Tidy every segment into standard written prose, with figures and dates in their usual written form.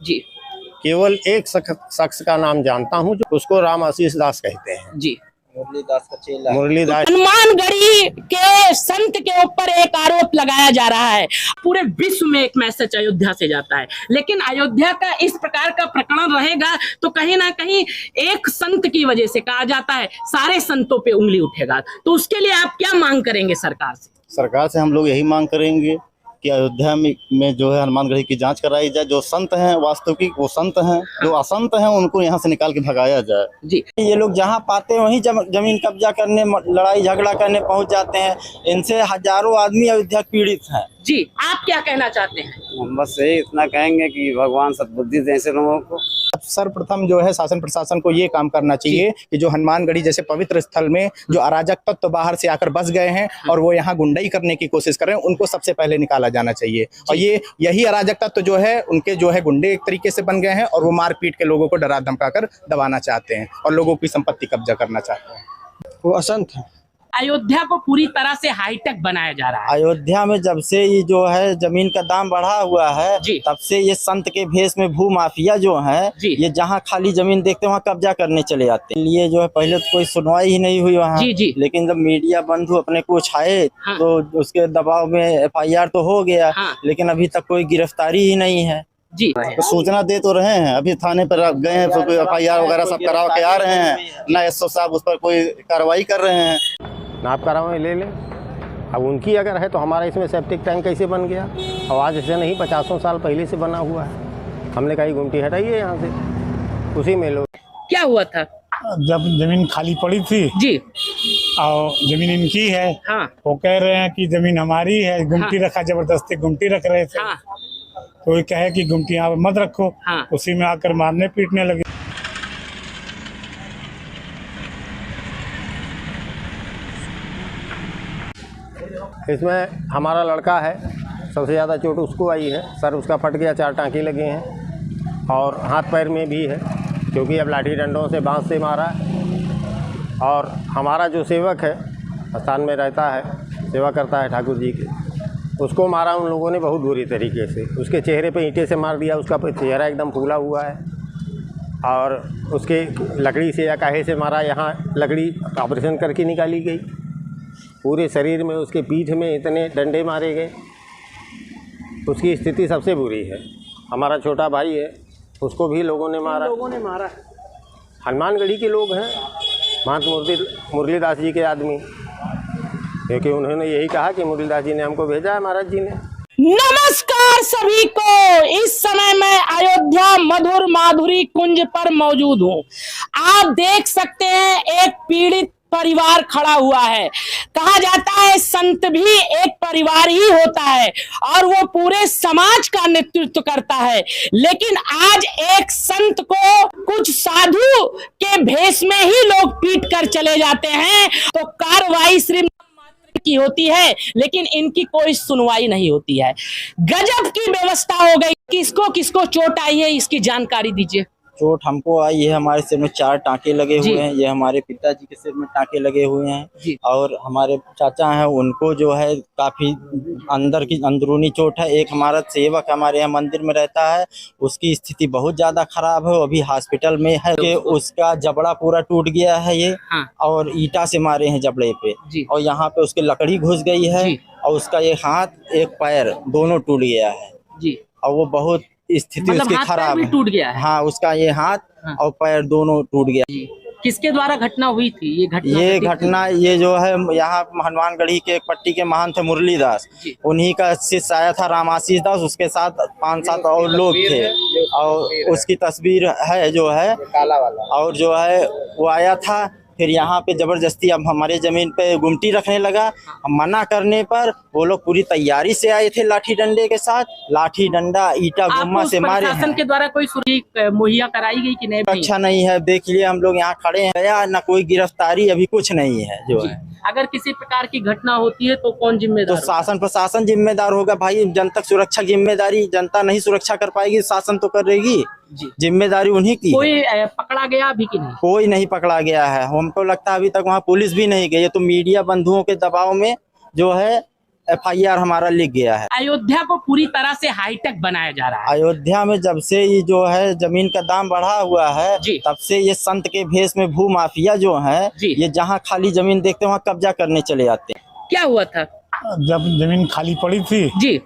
जी केवल एक शख्स का नाम जानता हूं, जो उसको राम आशीष दास कहते हैं। जी। मुरलीदास का चेला। मुरलीदास। हनुमानगढ़ी के संत के ऊपर एक आरोप लगाया जा रहा है। पूरे विश्व में एक मैसेज अयोध्या से जाता है, लेकिन अयोध्या का इस प्रकार का प्रकरण रहेगा तो कहीं ना कहीं एक संत की वजह से, कहा जाता है सारे संतों पे उंगली उठेगा। तो उसके लिए आप क्या मांग करेंगे सरकार से? सरकार से हम लोग यही मांग करेंगे कि अयोध्या में जो है हनुमानगढ़ी की जांच कराई जाए। जो संत हैं वास्तविक वो संत हैं, जो असंत हैं उनको यहाँ से निकाल के भगाया जाए। जी। ये लोग जहाँ पाते हैं वहीं जमीन कब्जा करने, लड़ाई झगड़ा करने पहुँच जाते हैं। इनसे हजारों आदमी अयोध्या पीड़ित हैं। जी, आप क्या कहना चाहते हैं? हम बस यही इतना कहेंगे कि भगवान सद्बुद्धि दें ऐसे लोगों को। सर्वप्रथम जो है शासन प्रशासन को ये काम करना चाहिए कि जो हनुमानगढ़ी जैसे पवित्र स्थल में जो अराजक तत्व बाहर से आकर बस गए हैं और वो यहाँ गुंडाई करने की कोशिश कर रहे हैं, उनको सबसे पहले निकाला जाना चाहिए। और यही अराजक तत्व जो है उनके जो है गुंडे एक तरीके से बन गए हैं और वो मारपीट के लोगों को डरा धमका कर दबाना चाहते हैं और लोगों की संपत्ति कब्जा करना चाहते हैं। वो असंत है। अयोध्या को पूरी तरह से हाईटेक बनाया जा रहा है। अयोध्या में जब से ये जो है जमीन का दाम बढ़ा हुआ है, तब से ये संत के भेष में भू माफिया जो है, ये जहाँ खाली जमीन देखते हैं वहाँ कब्जा करने चले जाते हैं। लिए जो है पहले तो कोई सुनवाई ही नहीं हुई वहाँ, लेकिन जब मीडिया बंधु अपने को छाए तो उसके दबाव में FIR तो हो गया, लेकिन अभी तक कोई गिरफ्तारी ही नहीं है। जी, तो सूचना दे तो रहे हैं, अभी थाने पर गए हैं तो कोई FIR वगैरह सब करा के आ रहे हैं, ना SO साहब उस पर कोई कार्रवाई कर रहे हैं। नाप करावे ले लें। अब उनकी अगर है तो हमारा इसमें सेप्टिक टैंक कैसे बन गया? और आज से नहीं 50 साल पहले से बना हुआ है। हमने कहा गुमटी हटाइए यहाँ से, उसी में लोग। क्या हुआ था? जब जमीन खाली पड़ी थी जी और जमीन इनकी है, वो कह रहे हैं कि जमीन हमारी है, गुमटी रखा, जबरदस्ती गुमटी रख रहे थे। तो ये कहे कि गुमटी यहाँ मत रखो, उसी में आकर मारने पीटने लगे। इसमें हमारा लड़का है, सबसे ज़्यादा चोट उसको आई है। सर उसका फट गया, 4 टाँके लगे हैं और हाथ पैर में भी है, क्योंकि अब लाठी डंडों से बांस से मारा। और हमारा जो सेवक है, स्थान में रहता है, सेवा करता है ठाकुर जी की, उसको मारा उन लोगों ने बहुत बुरी तरीके से। उसके चेहरे पे ईंटें से मार दिया, उसका चेहरा एकदम फूला हुआ है। और उसके लकड़ी से या काहे से मारा, यहाँ लकड़ी ऑपरेशन करके निकाली गई। पूरे शरीर में, उसके पीठ में इतने डंडे मारे गए, उसकी स्थिति सबसे बुरी है। हमारा छोटा भाई है, उसको भी लोगों ने मारा। हनुमानगढ़ी के लोग हैं, महंत मुरलीदास जी के आदमी, क्योंकि उन्होंने यही कहा कि मुरलीदास जी ने हमको भेजा है, महाराज जी ने। नमस्कार सभी को। इस समय मैं अयोध्या मधुर माधुरी कुंज पर मौजूद हूँ। आप देख सकते हैं एक पीड़ित परिवार खड़ा हुआ है। कहा जाता है संत भी एक परिवार ही होता है और वो पूरे समाज का नेतृत्व करता है, लेकिन आज एक संत को कुछ साधु के भेष में ही लोग पीट कर चले जाते हैं। तो कार्रवाई सिर्फ की होती है, लेकिन इनकी कोई सुनवाई नहीं होती है। गजब की व्यवस्था हो गई। किसको किसको चोट आई है, इसकी जानकारी दीजिए। चोट हमको आई है, हमारे सिर में 4 टाँके लगे हुए हैं। ये हमारे पिताजी के सिर में टाँके लगे हुए हैं और हमारे चाचा हैं, उनको जो है काफी अंदर की अंदरूनी चोट है। एक हमारा सेवक हमारे यहाँ मंदिर में रहता है, उसकी स्थिति बहुत ज्यादा खराब है, वो अभी हॉस्पिटल में है। कि उसका जबड़ा पूरा टूट गया है ये, और ईटा से मारे हैं जबड़े पे, और यहाँ पे उसकी लकड़ी घुस गई है, और उसका एक हाथ एक पैर दोनों टूट गया है और वो बहुत स्थिति उसकी खराब है। टूट गया है। हाँ, उसका ये हाथ और पैर दोनों टूट गया। किसके द्वारा घटना हुई थी ये घटना? ये जो है यहाँ हनुमानगढ़ी के एक पट्टी के महंत थे मुरलीदास, उन्हीं का शिष्य आया था राम आशीष दास, उसके साथ 5-7 और लोग थे, और उसकी तस्वीर है जो है काला वाला। और जो है वो आया था, फिर यहाँ पे जबरदस्ती अब हमारे जमीन पे गुमटी रखने लगा। हम मना करने पर वो लोग पूरी तैयारी से आए थे, लाठी डंडे के साथ, लाठी डंडा ईटा गुम्मा से मारे हैं। प्रशासन के द्वारा कोई सुरक्षा मुहैया कराई गई कि नहीं? अच्छा नहीं है, देख लिए हम लोग यहाँ खड़े हैं, या ना कोई गिरफ्तारी अभी कुछ नहीं है जो है। अगर किसी प्रकार की घटना होती है तो कौन जिम्मेदार? तो शासन प्रशासन जिम्मेदार होगा भाई। जनता सुरक्षा जिम्मेदारी, जनता नहीं सुरक्षा कर पाएगी, शासन तो करेगी, जिम्मेदारी उन्हीं की। कोई पकड़ा गया अभी कि नहीं? कोई नहीं पकड़ा गया है, हमको लगता है अभी तक वहाँ पुलिस भी नहीं गई है। तो मीडिया बंधुओं के दबाव में जो है FIR हमारा लिख गया है। अयोध्या को पूरी तरह से हाईटेक बनाया जा रहा है। अयोध्या में जब से ये जो है जमीन का दाम बढ़ा हुआ है जी। तब से ये संत के भेष में भू माफिया जो है जी। ये जहाँ खाली जमीन देखते हैं वहाँ कब्जा करने चले जाते हैं। क्या हुआ था? जब जमीन खाली पड़ी थी जी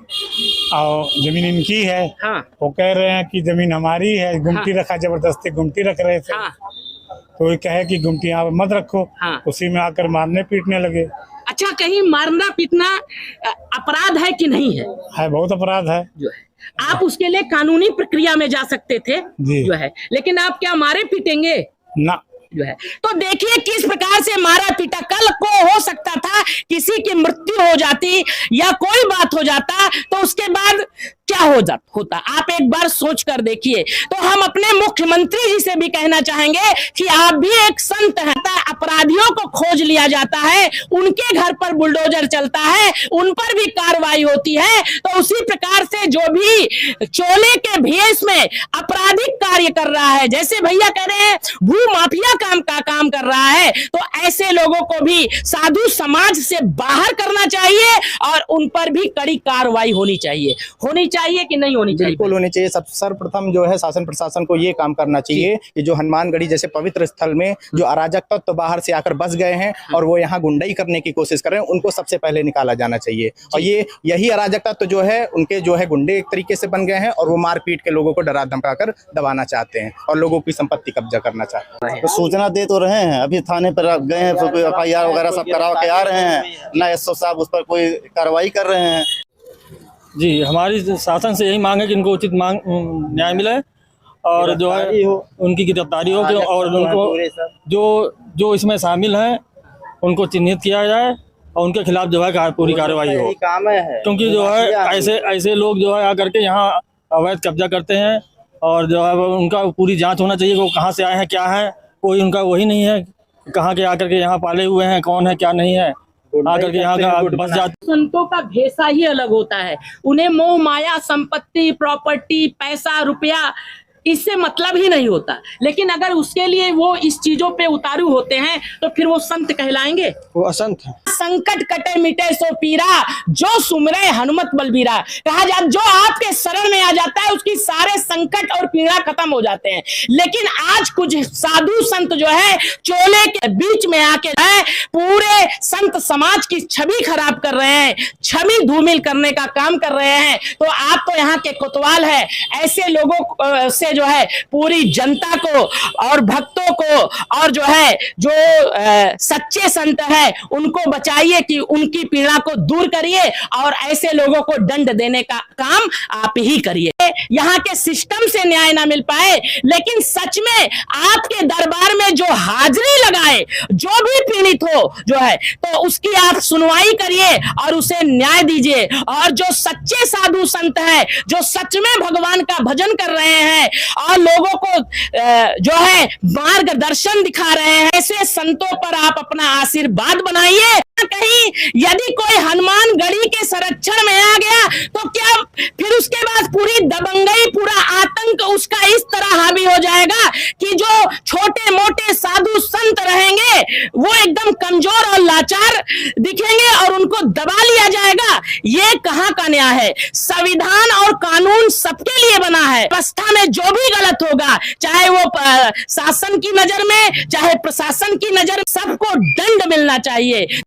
और जमीन इनकी है, हाँ वो कह रहे हैं कि जमीन हमारी है, गुमटी रखा, जबरदस्ती गुमटी रख रहे थे। हाँ तो ये कहे कि गुमटी यहाँ पे मत रखो। हाँ। उसी में आकर मारने पीटने लगे। अच्छा, कहीं मारना पीटना अपराध है कि नहीं है? बहुत अपराध है। जो है आप उसके लिए कानूनी प्रक्रिया में जा सकते थे जी। जो है, लेकिन आप क्या मारे पीटेंगे ना जो है? तो देखिए किस प्रकार से मारा पीटा। कल को हो सकता था किसी की मृत्यु हो जाती या कोई बात हो जाता तो उसके बाद क्या होता आप एक बार सोच कर देखिए। तो हम अपने मुख्यमंत्री जी से भी कहना चाहेंगे कि आप भी एक संत हैं। अपराधियों को खोज लिया जाता है, उनके घर पर बुलडोजर चलता है, उन पर भी कार्रवाई होती है। तो उसी प्रकार से जो भी चोले के भेष में आपराधिक कार्य कर रहा है, जैसे भैया कह रहे हैं भू माफिया काम कर रहा है, तो ऐसे लोगों को भी साधु समाज से बाहर करना चाहिए और उन पर भी कड़ी कार्रवाई होनी चाहिए कि नहीं होनी चाहिए? बिल्कुल होनी चाहिए। सर्वप्रथम जो है शासन प्रशासन को ये काम करना चाहिए कि जो हनुमानगढ़ी जैसे पवित्र स्थल में जो अराजक तत्व बाहर से आकर बस गए हैं और वो यहाँ गुंडाई करने की कोशिश कर रहे हैं, उनको सबसे पहले निकाला जाना चाहिए। और यही अराजक तत्व जो है उनके जो है गुंडे एक तरीके से बन गए हैं और वो मारपीट के लोगों को डरा धमका कर दबाना चाहते हैं और लोगों की संपत्ति कब्जा करना चाहते हैं। तो सूचना दे तो रहे हैं, अभी थाने पर गए हैं, FIR वगैरह सब करा के आ रहे हैं ना, SO साहब उस पर कोई कार्रवाई कर रहे हैं। जी, हमारी शासन से यही मांग है कि इनको उचित न्याय मिले और जो है उनकी गिरफ्तारी हो और उनको जो इसमें शामिल हैं उनको चिन्हित किया जाए और उनके खिलाफ जो है पूरी कार्रवाई हो। क्योंकि जो है ऐसे लोग जो है आकर के यहाँ अवैध कब्जा करते हैं और जो है उनका पूरी जांच होना चाहिए। वो कहाँ से आए हैं, क्या है, कोई उनका वही नहीं है, कहाँ के आकर के यहाँ पाले हुए हैं, कौन है क्या नहीं है, आकर के यहाँ का बस जाते। संतों का भेषा ही अलग होता है। उन्हें मोह माया, संपत्ति, प्रॉपर्टी, पैसा, रुपया इससे मतलब ही नहीं होता। लेकिन अगर उसके लिए वो इस चीजों पे उतारू होते हैं तो फिर वो संत कहलाएंगे? वो असंत है। संकट कटे मिटे सो पीरा, जो सुमरे हनुमत बलबीरा। कहा जाता जो आपके शरण में आ जाता है उसकी सारे संकट और पीड़ा खत्म हो जाते हैं। लेकिन आज कुछ साधु संत जो है चोले के बीच में आके पूरे संत समाज की छवि खराब कर रहे हैं, छवि धूमिल करने का काम कर रहे हैं। तो आप तो यहाँ के कोतवाल है, ऐसे लोगों से जो है पूरी जनता को और भक्तों को और जो है जो सच्चे संत है उनको बचाइए, कि उनकी पीड़ा को दूर करिए और ऐसे लोगों को दंड देने का काम आप ही करिए। यहाँ के सिस्टम से न्याय ना मिल पाए, लेकिन सच में आपके दरबार में जो हाजिरी लगाए, जो भी पीड़ित हो जो है, तो उसकी आप सुनवाई करिए और उसे न्याय दीजिए। और जो सच्चे साधु संत है, जो सच में भगवान का भजन कर रहे हैं और लोगों को जो है मार्गदर्शन दिखा रहे हैं, ऐसे संतों पर आप अपना आशीर्वाद बनाइए। कहीं यदि कोई हनुमानगढ़ी के संरक्षण में आ गया तो क्या फिर उसके बाद पूरी दबंगई, पूरा आतंक उसका इस तरह हावी हो जाएगा कि जो छोटे मोटे साधु संत रहेंगे वो एकदम कमजोर और लाचार दिखेंगे और उनको दबा लिया जाएगा। ये कहाँ का न्याय है? संविधान और कानून सबके लिए बना है। व्यवस्था में जो भी गलत होगा, चाहे वो शासन की नजर में, चाहे प्रशासन की नजर में, सबको दंड मिलना चाहिए।